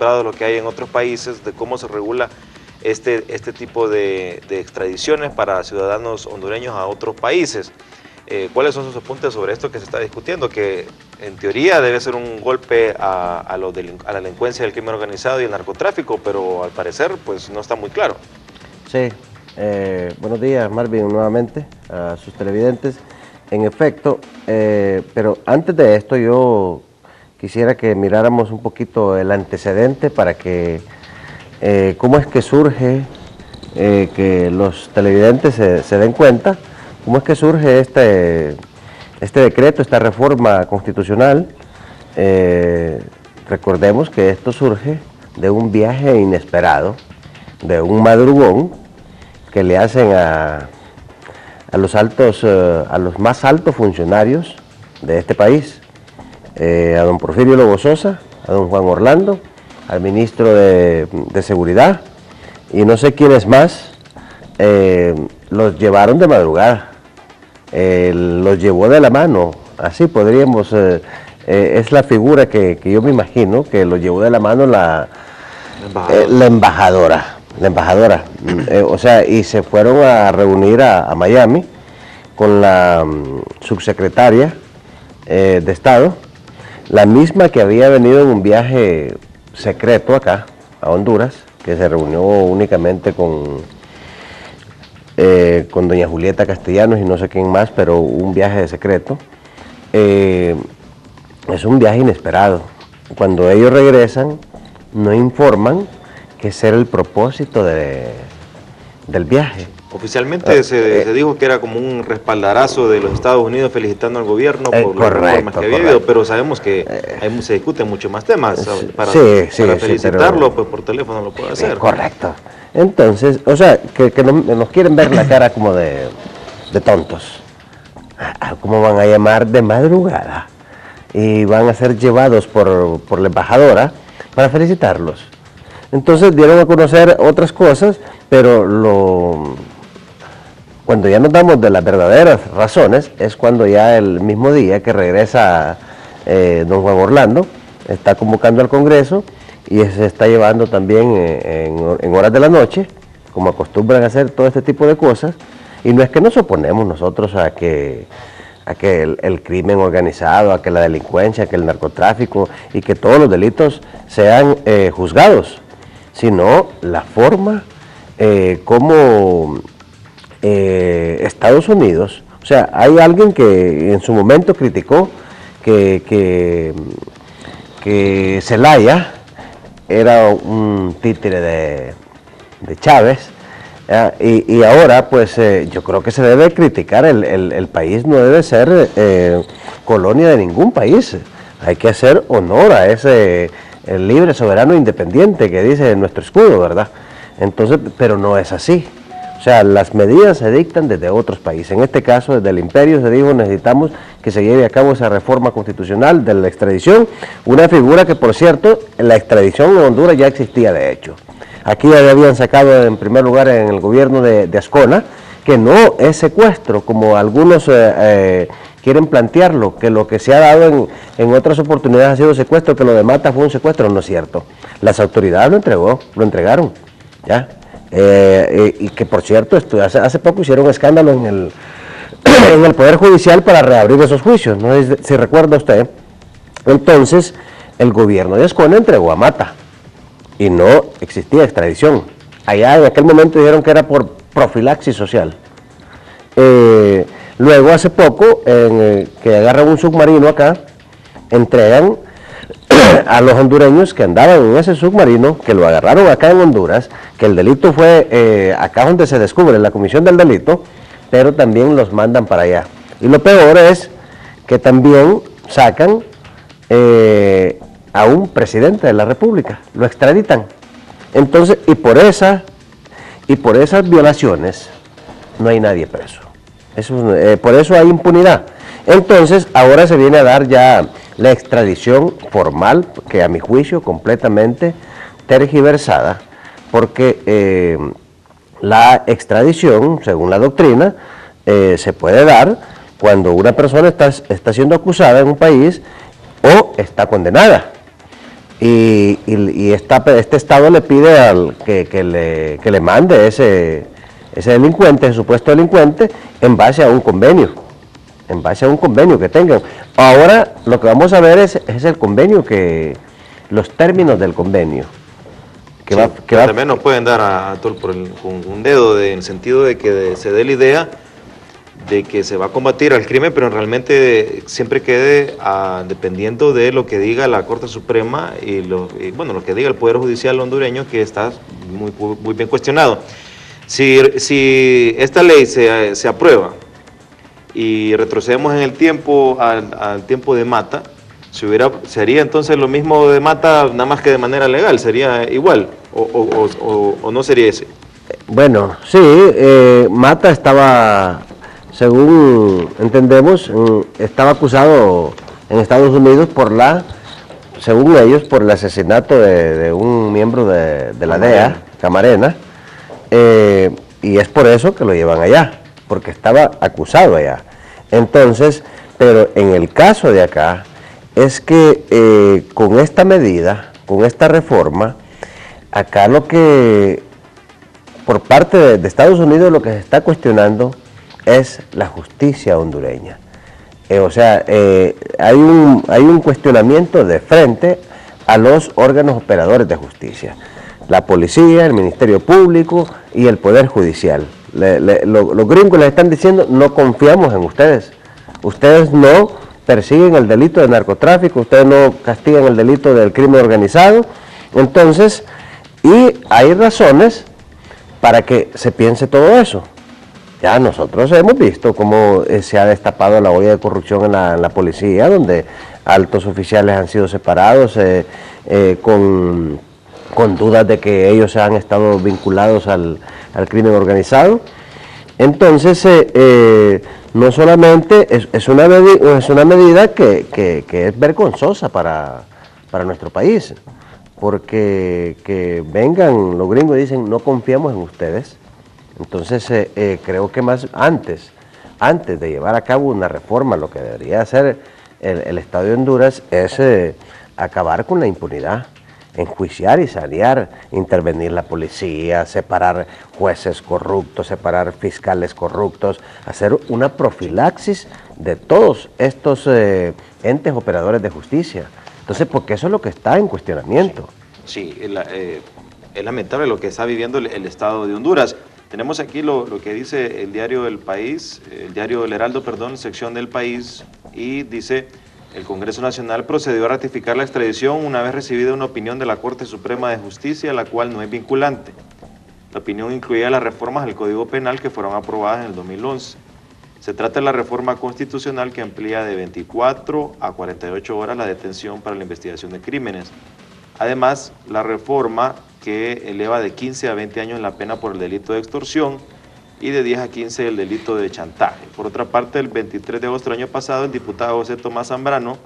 encontrado lo que hay en otros países de cómo se regula este tipo de extradiciones para ciudadanos hondureños a otros países. ¿Cuáles son sus apuntes sobre esto que se está discutiendo? Que en teoría debe ser un golpe a la delincuencia del crimen organizado y el narcotráfico, pero al parecer pues no está muy claro. Sí, buenos días Marvin nuevamente a sus televidentes. En efecto, pero antes de esto yo quisiera que miráramos un poquito el antecedente para que cómo es que surge, que los televidentes se den cuenta, cómo es que surge este decreto, esta reforma constitucional. Recordemos que esto surge de un viaje inesperado, de un madrugón que le hacen a los más altos funcionarios de este país, a don Porfirio Lobo Sosa, a don Juan Orlando, al ministro de Seguridad y no sé quiénes más. Los llevaron de madrugada, los llevó de la mano, así podríamos, es la figura que yo me imagino, que los llevó de la mano la embajadora, o sea, y se fueron a reunir a Miami con la subsecretaria de Estado, la misma que había venido en un viaje secreto acá, a Honduras, que se reunió únicamente con doña Julieta Castellanos y no sé quién más, pero un viaje de secreto. Es un viaje inesperado. Cuando ellos regresan, no informan que ese era el propósito del viaje. Oficialmente se dijo que era como un respaldarazo de los Estados Unidos felicitando al gobierno por las reformas que había habido, pero sabemos que se discuten muchos más temas. Para felicitarlo, pues por teléfono lo puede hacer. Correcto. Entonces, o sea, que nos quieren ver la cara como de tontos. ¿Cómo van a llamar de madrugada? Y van a ser llevados por la embajadora para felicitarlos. Entonces dieron a conocer otras cosas, pero cuando ya nos damos de las verdaderas razones, es cuando ya el mismo día que regresa don Juan Orlando, está convocando al Congreso y se está llevando también en horas de la noche, como acostumbran a hacer todo este tipo de cosas, y no es que nos oponemos nosotros a que el crimen organizado, a que la delincuencia, a que el narcotráfico y que todos los delitos sean juzgados, sino la forma como Estados Unidos, o sea, hay alguien que en su momento criticó que Zelaya era un títere de Chávez, y ahora pues yo creo que se debe criticar, el país no debe ser colonia de ningún país, hay que hacer honor a ese libre, soberano, independiente que dice nuestro escudo, ¿verdad? Entonces, pero no es así. O sea, las medidas se dictan desde otros países. En este caso, desde el imperio se dijo, necesitamos que se lleve a cabo esa reforma constitucional de la extradición, una figura que, por cierto, la extradición en Honduras ya existía de hecho. Aquí ya habían sacado en primer lugar en el gobierno de Ascona, que no es secuestro, como algunos quieren plantearlo, que lo que se ha dado en otras oportunidades ha sido secuestro, que lo de Mata fue un secuestro. No es cierto. Las autoridades lo entregaron, ¿ya? Y que por cierto, hace poco hicieron escándalo en el Poder Judicial para reabrir esos juicios, no sé si recuerda usted. Entonces, el gobierno de Ascona entregó a Mata y no existía extradición. Allá en aquel momento dijeron que era por profilaxis social. Luego, hace poco, que agarran un submarino acá, entregan a los hondureños que andaban en ese submarino, que lo agarraron acá en Honduras, que el delito fue acá donde se descubre la comisión del delito, pero también los mandan para allá. Y lo peor es que también sacan a un presidente de la República, lo extraditan. Entonces, y por esas violaciones no hay nadie preso. Por eso hay impunidad. Entonces, ahora se viene a dar ya la extradición formal, que a mi juicio completamente tergiversada, porque la extradición, según la doctrina, se puede dar cuando una persona está siendo acusada en un país o está condenada. y este Estado le pide que le mande ese delincuente, ese supuesto delincuente, en base a un convenio, que tengan. Ahora lo que vamos a ver es el convenio, los términos del convenio. También nos pueden dar a todos con un dedo, en el sentido de que se dé la idea de que se va a combatir al crimen, pero realmente siempre quede dependiendo de lo que diga la Corte Suprema y lo que diga el Poder Judicial hondureño, que está muy bien cuestionado. Si esta ley se aprueba y retrocedemos en el tiempo al tiempo de Mata, sería entonces lo mismo de Mata, nada más que de manera legal, sería igual, o no sería ese. Bueno, sí, Mata estaba, según entendemos, estaba acusado en Estados Unidos según ellos, por el asesinato de un miembro de la DEA, Camarena, y es por eso que lo llevan allá, porque estaba acusado allá. Entonces, pero en el caso de acá, es que con esta medida, con esta reforma, acá lo que, por parte de Estados Unidos, lo que se está cuestionando es la justicia hondureña. Hay un cuestionamiento de frente a los órganos operadores de justicia, la policía, el Ministerio Público y el Poder Judicial. Los gringos les están diciendo: no confiamos en ustedes, ustedes no persiguen el delito de narcotráfico, ustedes no castigan el delito del crimen organizado. Entonces, y hay razones para que se piense todo eso. Ya nosotros hemos visto cómo se ha destapado la olla de corrupción en la policía, donde altos oficiales han sido separados con dudas de que ellos han estado vinculados al crimen organizado. Entonces, no solamente es una medida que es vergonzosa para nuestro país, porque que vengan los gringos y dicen: no confiamos en ustedes. Entonces, creo que antes de llevar a cabo una reforma, lo que debería hacer el Estado de Honduras es acabar con la impunidad, enjuiciar y sanear, intervenir la policía, separar jueces corruptos, separar fiscales corruptos, hacer una profilaxis de todos estos entes operadores de justicia. Entonces, porque eso es lo que está en cuestionamiento. Sí, es lamentable lo que está viviendo el Estado de Honduras. Tenemos aquí lo que dice el diario El País, el diario El Heraldo, perdón, sección del País, y dice: el Congreso Nacional procedió a ratificar la extradición una vez recibida una opinión de la Corte Suprema de Justicia, la cual no es vinculante. La opinión incluía las reformas al Código Penal que fueron aprobadas en el 2011. Se trata de la reforma constitucional que amplía de 24 a 48 horas la detención para la investigación de crímenes. Además, la reforma que eleva de 15 a 20 años la pena por el delito de extorsión y de 10 a 15 el delito de chantaje. Por otra parte, el 23 de agosto del año pasado, el diputado José Tomás Zambrano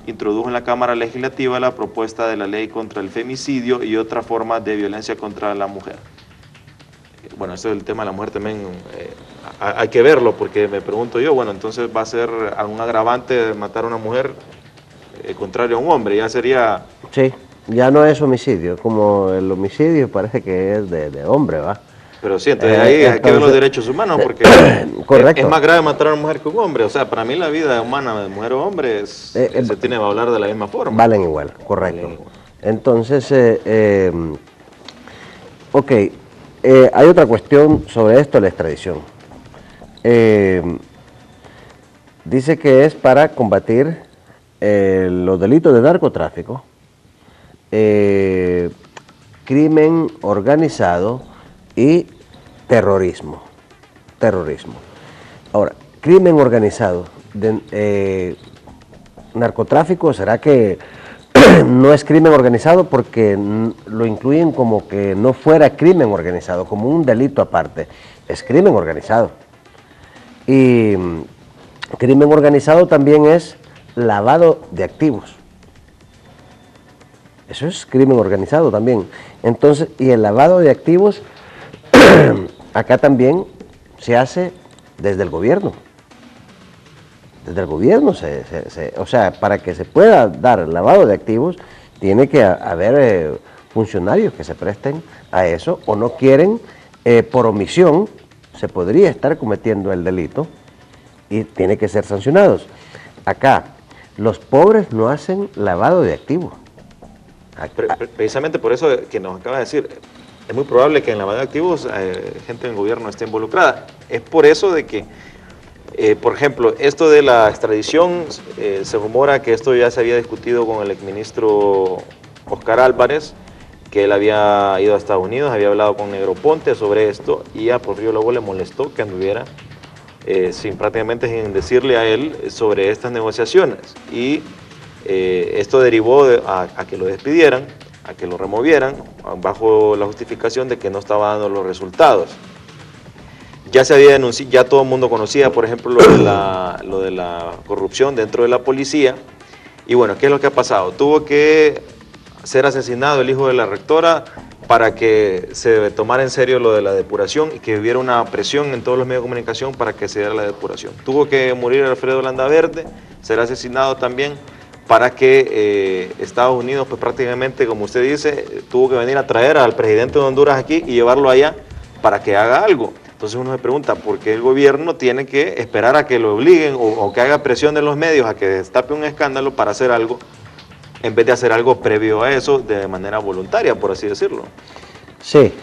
introdujo en la Cámara Legislativa la propuesta de la ley contra el femicidio y otras formas de violencia contra la mujer. Bueno, eso del tema de la mujer también hay que verlo, porque me pregunto yo, bueno, entonces va a ser algún agravante de matar a una mujer contrario a un hombre, ya sería... Sí, ya no es homicidio, como el homicidio parece que es de hombre, ¿va? Pero sí, entonces ahí hay que ver los derechos humanos, porque correcto. Es más grave matar a una mujer que a un hombre. O sea, para mí la vida humana de mujer o hombre se tiene que hablar de la misma forma. Valen igual, correcto. Valen igual. Entonces, hay otra cuestión sobre esto, la extradición. Dice que es para combatir los delitos de narcotráfico, crimen organizado y terrorismo. Ahora, crimen organizado, narcotráfico, ¿será que no es crimen organizado porque lo incluyen como que no fuera crimen organizado, como un delito aparte? Es crimen organizado. Y crimen organizado también es lavado de activos. Eso es crimen organizado también. Entonces, y el lavado de activos acá también se hace desde el gobierno. Desde el gobierno, o sea, para que se pueda dar lavado de activos, tiene que haber funcionarios que se presten a eso, o no quieren, por omisión, se podría estar cometiendo el delito y tiene que ser sancionados. Acá, los pobres no hacen lavado de activos. Precisamente por eso que nos acaba de decir, es muy probable que en lavado de activos gente del gobierno esté involucrada. Es por eso de que, por ejemplo, esto de la extradición, se rumora que esto ya se había discutido con el exministro Oscar Álvarez, que él había ido a Estados Unidos, había hablado con Negroponte sobre esto, y a Porfirio Lobo le molestó que anduviera prácticamente sin decirle a él sobre estas negociaciones. Y esto derivó a que lo despidieran, a que lo removieran, bajo la justificación de que no estaba dando los resultados. Ya se había denunciado, ya todo el mundo conocía, por ejemplo, lo de la corrupción dentro de la policía. Y bueno, ¿qué es lo que ha pasado? Tuvo que ser asesinado el hijo de la rectora para que se tomara en serio lo de la depuración y que hubiera una presión en todos los medios de comunicación para que se diera la depuración. Tuvo que morir Alfredo Landaverde, ser asesinado también para que Estados Unidos, pues prácticamente, como usted dice, tuvo que venir a traer al presidente de Honduras aquí y llevarlo allá para que haga algo. Entonces uno se pregunta, ¿por qué el gobierno tiene que esperar a que lo obliguen o que haga presión de los medios a que destape un escándalo para hacer algo, en vez de hacer algo previo a eso de manera voluntaria, por así decirlo? Sí.